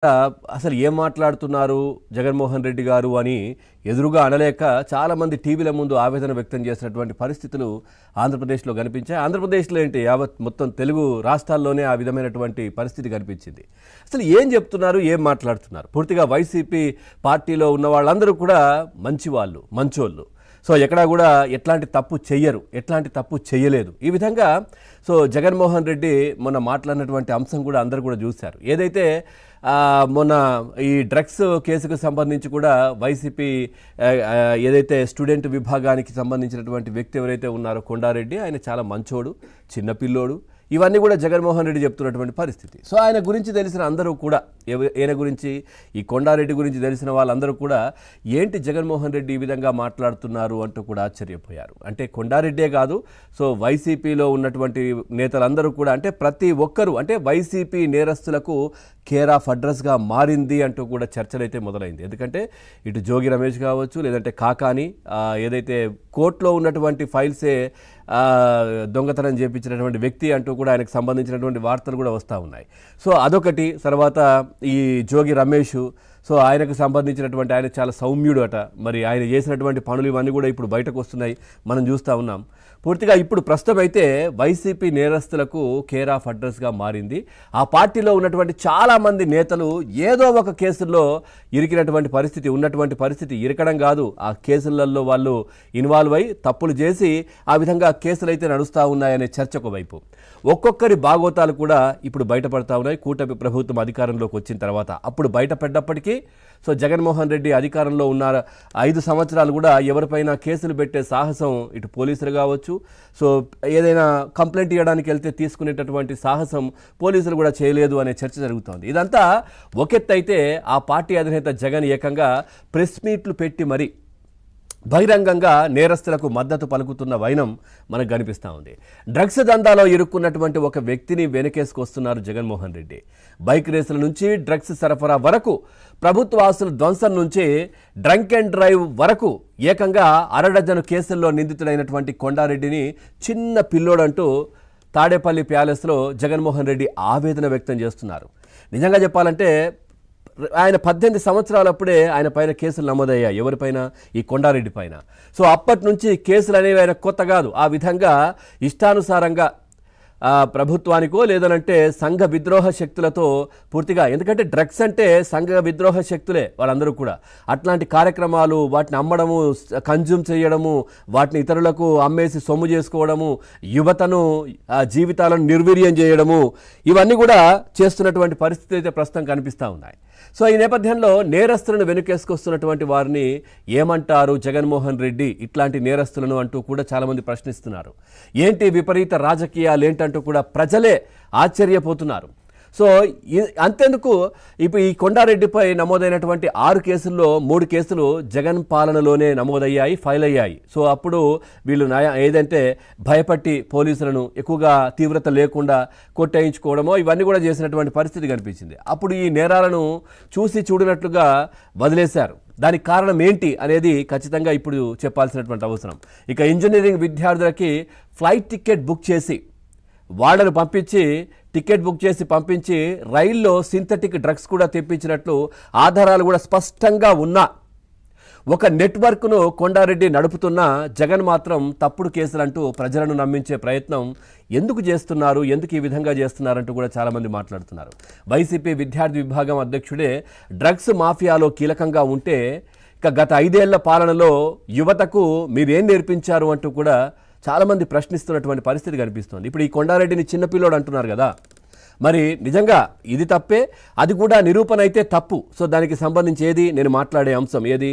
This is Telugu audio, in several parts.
అసలు ఏం మాట్లాడుతున్నారు జగన్మోహన్ రెడ్డి గారు అని ఎదురుగా అనలేక చాలామంది టీవీల ముందు ఆవేదన వ్యక్తం చేసినటువంటి పరిస్థితులు ఆంధ్రప్రదేశ్లో కనిపించాయి. ఆంధ్రప్రదేశ్లో ఏంటి యావత్ మొత్తం తెలుగు రాష్ట్రాల్లోనే ఆ విధమైనటువంటి పరిస్థితి కనిపించింది. అసలు ఏం చెప్తున్నారు, ఏం మాట్లాడుతున్నారు? పూర్తిగా వైసీపీ పార్టీలో ఉన్న వాళ్ళందరూ కూడా మంచివాళ్ళు, మంచోళ్ళు. సో ఎక్కడా కూడా ఎట్లాంటి తప్పు చెయ్యరు, ఎట్లాంటి తప్పు చెయ్యలేదు. ఈ విధంగా సో జగన్మోహన్ రెడ్డి మొన్న మాట్లాడినటువంటి అంశం కూడా అందరూ కూడా చూశారు. ఏదైతే మొన్న ఈ డ్రగ్స్ కేసుకు సంబంధించి కూడా వైసీపీ ఏదైతే స్టూడెంట్ విభాగానికి సంబంధించినటువంటి వ్యక్తి ఎవరైతే ఉన్నారో కొండారెడ్డి, ఆయన చాలా మంచోడు, చిన్నపిల్లోడు, ఇవన్నీ కూడా జగన్మోహన్ రెడ్డి చెప్తున్నటువంటి పరిస్థితి. సో ఆయన గురించి తెలిసిన అందరూ కూడా, ఈయన గురించి, ఈ కొండారెడ్డి గురించి తెలిసిన వాళ్ళందరూ కూడా ఏంటి జగన్మోహన్ రెడ్డి ఈ విధంగా మాట్లాడుతున్నారు అంటూ కూడా ఆశ్చర్యపోయారు. అంటే కొండారెడ్డే కాదు, సో వైసీపీలో ఉన్నటువంటి నేతలందరూ కూడా, అంటే ప్రతి ఒక్కరూ, అంటే వైసీపీ నేరస్తులకు కేర్ ఆఫ్ అడ్రస్గా మారింది అంటూ కూడా చర్చలైతే మొదలైంది. ఎందుకంటే ఇటు జోగి రమేష్ కావచ్చు, లేదంటే కాకాని, ఏదైతే కోర్టులో ఉన్నటువంటి ఫైల్సే దొంగతనం చేపించినటువంటి వ్యక్తి అంటూ కూడా ఆయనకు సంబంధించినటువంటి వార్తలు కూడా వస్తూ ఉన్నాయి. సో అదొకటి. తర్వాత ఈ జోగి రమేష్, సో ఆయనకు సంబంధించినటువంటి, ఆయన చాలా సౌమ్యుడు అట. మరి ఆయన చేసినటువంటి పనులు ఇవన్నీ కూడా ఇప్పుడు బయటకు వస్తున్నాయి, మనం చూస్తూ ఉన్నాం. పూర్తిగా ఇప్పుడు ప్రస్తుతం అయితే వైసీపీ నేరస్తులకు కేర్ ఆఫ్ అడ్రస్గా మారింది. ఆ పార్టీలో ఉన్నటువంటి చాలామంది నేతలు ఏదో ఒక కేసుల్లో ఇరికినటువంటి పరిస్థితి, ఉన్నటువంటి పరిస్థితి. ఇరకడం కాదు, ఆ కేసులలో వాళ్ళు ఇన్వాల్వ్ అయ్యి తప్పులు చేసి ఆ విధంగా కేసులు అయితే నడుస్తూ ఉన్నాయనే చర్చ ఒకవైపు. ఒక్కొక్కరి బాగోతాలు కూడా ఇప్పుడు బయటపడతా ఉన్నాయి కూటమి ప్రభుత్వం అధికారంలోకి వచ్చిన తర్వాత. అప్పుడు బయటపడ్డప్పటికీ సో జగన్మోహన్ రెడ్డి అధికారంలో ఉన్న 5 సంవత్సరాలు కూడా ఎవరిపైనా కేసులు పెట్టే సాహసం ఇటు పోలీసులు కావచ్చు, సో ఏదైనా కంప్లైంట్ ఇవ్వడానికి వెళ్తే తీసుకునేటటువంటి సాహసం పోలీసులు కూడా చేయలేదు అనే చర్చ జరుగుతోంది. ఇదంతా ఒకెత్తు అయితే ఆ పార్టీ అధినేత జగన్ ఏకంగా ప్రెస్ మీట్లు పెట్టి మరి బహిరంగంగా నేరస్తులకు మద్దతు పలుకుతున్న వైనం మనకు కనిపిస్తూ ఉంది. డ్రగ్స్ దందాలో ఇరుక్కున్నటువంటి ఒక వ్యక్తిని వెనకేసుకొస్తున్నారు జగన్మోహన్ రెడ్డి. బైక్ రేసుల నుంచి డ్రగ్స్ సరఫరా వరకు, ప్రభుత్వ ఆస్తుల ధ్వంసం నుంచి డ్రంక్ అండ్ డ్రైవ్ వరకు ఏకంగా 6 డజను కేసుల్లో నిందితుడైనటువంటి కొండారెడ్డిని చిన్న పిల్లోడంటూ తాడేపల్లి ప్యాలెస్లో జగన్మోహన్ రెడ్డి ఆవేదన వ్యక్తం చేస్తున్నారు. నిజంగా చెప్పాలంటే ఆయన 18 సంవత్సరాలప్పుడే ఆయన పైన కేసులు నమోదయ్యాయి. ఎవరిపైన? ఈ కొండారెడ్డి పైన. సో అప్పటి నుంచి కేసులు అనేవి ఆయన కొత్త కాదు. ఆ విధంగా ఇష్టానుసారంగా ప్రభుత్వానికో లేదనంటే సంఘ విద్రోహ శక్తులతో పూర్తిగా, ఎందుకంటే డ్రగ్స్ అంటే సంఘ విద్రోహ శక్తులే వాళ్ళందరూ కూడా. అట్లాంటి కార్యక్రమాలు, వాటిని అమ్మడము, కన్జ్యూమ్ చేయడము, వాటిని ఇతరులకు అమ్మేసి సొమ్ము చేసుకోవడము, యువతను జీవితాలను నిర్వీర్యం చేయడము, ఇవన్నీ కూడా చేస్తున్నటువంటి పరిస్థితి అయితే ప్రస్తుతం కనిపిస్తూ ఉన్నాయి. సో ఈ నేపథ్యంలో నేరస్తులను వెనుకేసుకొస్తున్నటువంటి వారిని ఏమంటారు జగన్మోహన్ రెడ్డి ఇట్లాంటి నేరస్తులను అంటూ కూడా చాలామంది ప్రశ్నిస్తున్నారు. ఏంటి విపరీత రాజకీయాలు ఏంటంటూ కూడా ప్రజలే ఆశ్చర్యపోతున్నారు. సో అంతెందుకు, ఇప్పుడు ఈ కొండారెడ్డిపై నమోదైనటువంటి 6 కేసుల్లో 3 కేసులు జగన్ పాలనలోనే నమోదయ్యాయి, ఫైల్ అయ్యాయి. సో అప్పుడు వీళ్ళు ఏదంటే భయపట్టి పోలీసులను ఎక్కువగా తీవ్రత లేకుండా కొట్టేయించుకోవడమో ఇవన్నీ కూడా చేసినటువంటి పరిస్థితి కనిపించింది. అప్పుడు ఈ నేరాలను చూసి చూడనట్లుగా వదిలేశారు. దానికి కారణం ఏంటి అనేది ఖచ్చితంగా ఇప్పుడు చెప్పాల్సినటువంటి అవసరం. ఇక ఇంజనీరింగ్ విద్యార్థులకి ఫ్లైట్ టికెట్ బుక్ చేసి, వాళ్ళను పంపించి టికెట్ బుక్ చేసి పంపించి రైల్లో సింథటిక్ డ్రగ్స్ కూడా తెప్పించినట్లు ఆధారాలు కూడా స్పష్టంగా ఉన్నా ఒక నెట్వర్క్ను కొండారెడ్డి నడుపుతున్న జగన్ మాత్రం తప్పుడు కేసులంటూ ప్రజలను నమ్మించే ప్రయత్నం ఎందుకు చేస్తున్నారు, ఎందుకు ఈ విధంగా చేస్తున్నారంటూ కూడా చాలామంది మాట్లాడుతున్నారు. వైసీపీ విద్యార్థి విభాగం అధ్యక్షుడే డ్రగ్స్ మాఫియాలో కీలకంగా ఉంటే ఇక గత 5 ఏళ్ల పాలనలో యువతకు మీరేం నేర్పించారు అంటూ కూడా చాలామంది ప్రశ్నిస్తున్నటువంటి పరిస్థితి కనిపిస్తోంది. ఇప్పుడు ఈ కొండారెడ్డిని చిన్నపిల్లోడు అంటున్నారు కదా, మరి నిజంగా ఇది తప్పే, అది కూడా నిరూపణ అయితే తప్పు. సో దానికి సంబంధించి ఏది నేను మాట్లాడే అంశం ఏది,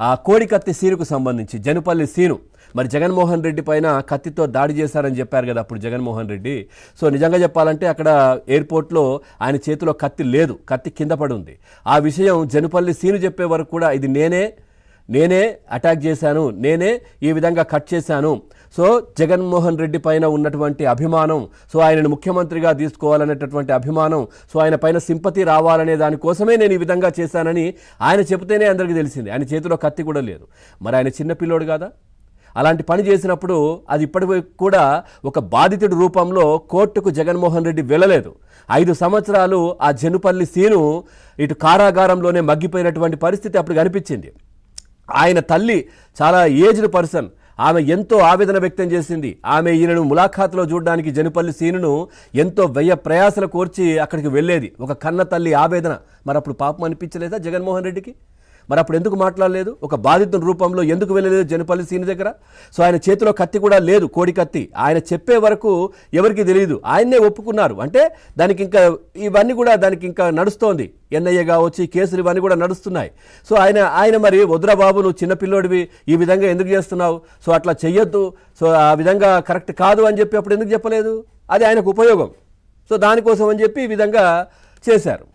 ఆ కోడికత్తి సీనుకు సంబంధించి, జనుపల్లి సీను. మరి జగన్మోహన్ రెడ్డి పైన కత్తితో దాడి చేశారని చెప్పారు కదా అప్పుడు జగన్మోహన్ రెడ్డి. సో నిజంగా చెప్పాలంటే అక్కడ ఎయిర్పోర్ట్లో ఆయన చేతిలో కత్తి లేదు, కత్తి కింద పడి ఉంది. ఆ విషయం జనుపల్లి సీను చెప్పే వరకు కూడా ఇది నేనే అటాక్ చేశాను, నేనే ఈ విధంగా కట్ చేశాను. సో జగన్మోహన్ రెడ్డి పైన ఉన్నటువంటి అభిమానం, సో ఆయనను ముఖ్యమంత్రిగా తీసుకోవాలనేటటువంటి అభిమానం, సో ఆయన పైన సింపతి రావాలనే దానికోసమే నేను ఈ విధంగా చేశానని ఆయన చెబితేనే అందరికీ తెలిసింది. ఆయన చేతిలో కత్తి కూడా లేదు. మరి ఆయన చిన్నపిల్లోడు కాదా? అలాంటి పని చేసినప్పుడు అది ఇప్పటివరకు కూడా ఒక బాధితుడి రూపంలో కోర్టుకు జగన్మోహన్ రెడ్డి వెళ్ళలేదు. 5 సంవత్సరాలు ఆ జనుపల్లి సీను ఇటు కారాగారంలోనే మగ్గిపోయినటువంటి పరిస్థితి అప్పుడు కనిపించింది. ఆయన తల్లి చాలా ఏజ్డ్ పర్సన్, ఆమె ఎంతో ఆవేదన వ్యక్తం చేసింది. ఆమె ఈయనను ములాఖాత్లో చూడడానికి జనుపల్లి సీనును ఎంతో వ్యయ ప్రయాసలు కోర్చి అక్కడికి వెళ్ళేది. ఒక కన్న తల్లి ఆవేదన మరి అప్పుడు పాపం అనిపించలేదా జగన్మోహన్ రెడ్డికి? మరి అప్పుడు ఎందుకు మాట్లాడలేదు? ఒక బాధితుని రూపంలో ఎందుకు వెళ్ళలేదు జనుపల్లి సీను దగ్గర? సో ఆయన చేతిలో కత్తి కూడా లేదు, కోడి కత్తి. ఆయన చెప్పే వరకు ఎవరికి తెలియదు, ఆయన్నే ఒప్పుకున్నారు. అంటే దానికి ఇంకా ఇవన్నీ కూడా దానికి ఇంకా నడుస్తోంది. ఎన్ఐఏ కావచ్చు, ఈ కేసులు ఇవన్నీ కూడా నడుస్తున్నాయి. సో ఆయన మరి వద్దురా బాబు, నువ్వు చిన్నపిల్లోడివి, ఈ విధంగా ఎందుకు చేస్తున్నావు, సో అట్లా చెయ్యొద్దు, సో ఆ విధంగా కరెక్ట్ కాదు అని చెప్పి అప్పుడు ఎందుకు చెప్పలేదు? అది ఆయనకు ఉపయోగం. సో దానికోసం అని చెప్పి ఈ విధంగా చేశారు.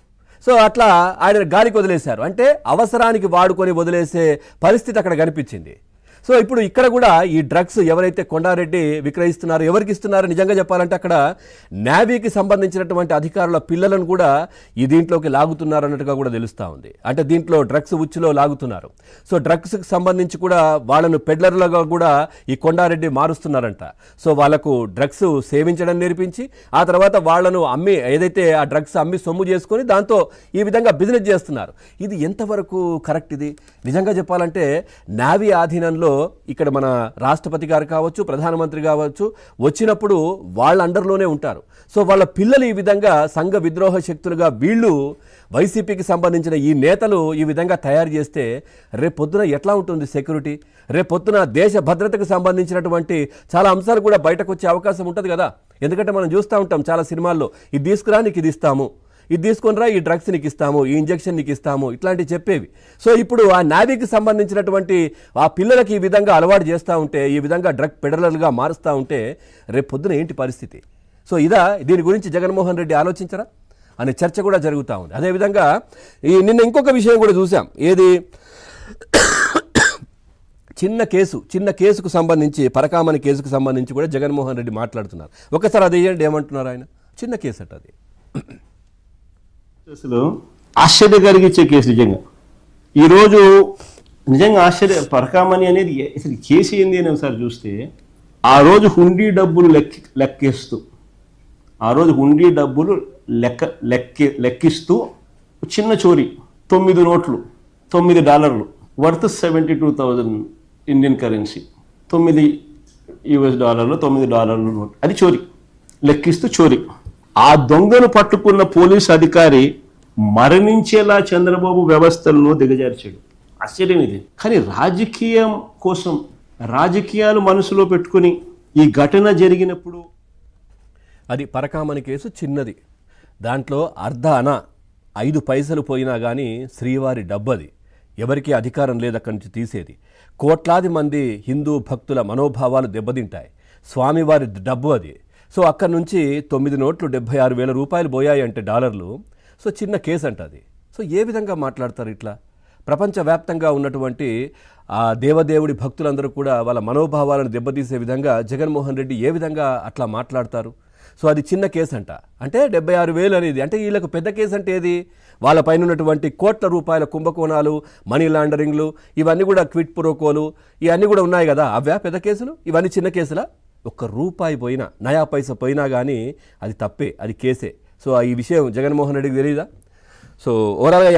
సో అట్లా ఆయన గాలికి వదిలేశారు. అంటే అవసరానికి వాడుకొని వదిలేసే పరిస్థితి అక్కడ కనిపించింది. సో ఇప్పుడు ఇక్కడ కూడా ఈ డ్రగ్స్ ఎవరైతే కొండారెడ్డి విక్రయిస్తున్నారో ఎవరికి ఇస్తున్నారో నిజంగా చెప్పాలంటే అక్కడ నేవీకి సంబంధించినటువంటి అధికారుల పిల్లలను కూడా ఈ దీంట్లోకి లాగుతున్నారు అన్నట్టుగా కూడా తెలుస్తూ ఉంది. అంటే దీంట్లో డ్రగ్స్ ఉచ్చులో లాగుతున్నారు. సో డ్రగ్స్కి సంబంధించి కూడా వాళ్ళను పెడ్లర్లుగా కూడా ఈ కొండారెడ్డి మారుస్తున్నారంట. సో వాళ్ళకు డ్రగ్స్ సేవించడం నేర్పించి ఆ తర్వాత వాళ్ళను అమ్మి ఏదైతే ఆ డ్రగ్స్ అమ్మి సొమ్ము చేసుకొని దాంతో ఈ విధంగా బిజినెస్ చేస్తున్నారు. ఇది ఎంతవరకు కరెక్ట్? ఇది నిజంగా చెప్పాలంటే నేవీ ఆధీనంలో ఇక్కడ మన రాష్ట్రపతి గారు కావచ్చు, ప్రధానమంత్రి కావచ్చు వచ్చినప్పుడు వాళ్ళ అండర్లోనే ఉంటారు. సో వాళ్ళ పిల్లలు ఈ విధంగా సంఘ విద్రోహ శక్తులుగా వీళ్ళు వైసీపీకి సంబంధించిన ఈ నేతలు ఈ విధంగా తయారు చేస్తే రేపొద్దున ఎట్లా ఉంటుంది సెక్యూరిటీ? రేపొద్దున దేశ భద్రతకు సంబంధించినటువంటి చాలా అంశాలు కూడా బయటకు వచ్చే అవకాశం ఉంటుంది కదా. ఎందుకంటే మనం చూస్తూ ఉంటాం చాలా సినిమాల్లో, ఇది తీసుకురా నీకు ఇది ఇస్తాము, ఇది తీసుకొనిరా ఈ డ్రగ్స్ నీకు ఇస్తాము, ఈ ఇంజెక్షన్ నీకు ఇస్తాము, ఇట్లాంటివి చెప్పేవి. సో ఇప్పుడు ఆ నేవీకి సంబంధించినటువంటి ఆ పిల్లలకి ఈ విధంగా అలవాటు చేస్తూ ఉంటే, ఈ విధంగా డ్రగ్ పెడలర్గా మారుస్తూ ఉంటే రేపు పొద్దున ఏంటి పరిస్థితి? సో దీని గురించి జగన్మోహన్ రెడ్డి ఆలోచించరా అనే చర్చ కూడా జరుగుతూ ఉంది. అదేవిధంగా నిన్న ఇంకొక విషయం కూడా చూసాం. ఏది? చిన్న కేసుకు సంబంధించి, పరకామణి కేసుకు సంబంధించి కూడా జగన్మోహన్ రెడ్డి మాట్లాడుతున్నారు. ఒకసారి అది ఏమంటున్నారు ఆయన? చిన్న కేసు అట అది. అసలు ఆశ్చర్య కలిగించే కేసు నిజంగా. ఈరోజు నిజంగా పరకామణి అనేది అసలు కేసు ఏంది అని ఒకసారి చూస్తే, ఆ రోజు హుండీ డబ్బులు లెక్కిస్తూ లెక్కిస్తూ చిన్న చోరీ, 9 నోట్లు, $9 వర్త్ 72,000 ఇండియన్ కరెన్సీ, $9 $9 నోట్, అది చోరీ, లెక్కిస్తూ చోరీ. ఆ దొంగను పట్టుకున్న పోలీసు అధికారి మరణించేలా చంద్రబాబు వ్యవస్థలను దిగజార్చాడు. ఆశ్చర్యం ఇది. కానీ రాజకీయం కోసం, రాజకీయాలు మనసులో పెట్టుకుని ఈ ఘటన జరిగినప్పుడు, అది పరకామణి కేసు చిన్నది, దాంట్లో అర్ధ అన 5 పైసలు పోయినా కానీ శ్రీవారి డబ్బది, ఎవరికీ అధికారం లేదు అక్కడి నుంచి తీసేది. కోట్లాది మంది హిందూ భక్తుల మనోభావాలు దెబ్బతింటాయి. స్వామివారి డబ్బు అది. సో అక్కడి నుంచి 9 నోట్లు 76,000 రూపాయలు పోయాయి అంటే డాలర్లు. సో చిన్న కేసు అంట అది. సో ఏ విధంగా మాట్లాడతారు ఇట్లా? ప్రపంచవ్యాప్తంగా ఉన్నటువంటి ఆ దేవదేవుడి భక్తులందరూ కూడా వాళ్ళ మనోభావాలను దెబ్బతీసే విధంగా జగన్మోహన్ రెడ్డి ఏ విధంగా అట్లా మాట్లాడతారు? సో అది చిన్న కేసు అంట. అంటే 76,000 అనేది అంటే వీళ్ళకు పెద్ద కేసు అంటే ఏది? వాళ్ళపైన ఉన్నటువంటి కోట్ల రూపాయల కుంభకోణాలు, మనీ లాండరింగ్లు, ఇవన్నీ కూడా క్విట్ ప్రోకోలు, ఇవన్నీ కూడా ఉన్నాయి కదా. అవే పెద్ద కేసులు, ఇవన్నీ చిన్న కేసులా? ₹1 పోయినా, నయా పైసా పోయినా కానీ అది తప్పే, అది కేసే. సో ఈ విషయం జగన్మోహన్ రెడ్డికి తెలియదా? సో ఓవరాల్గా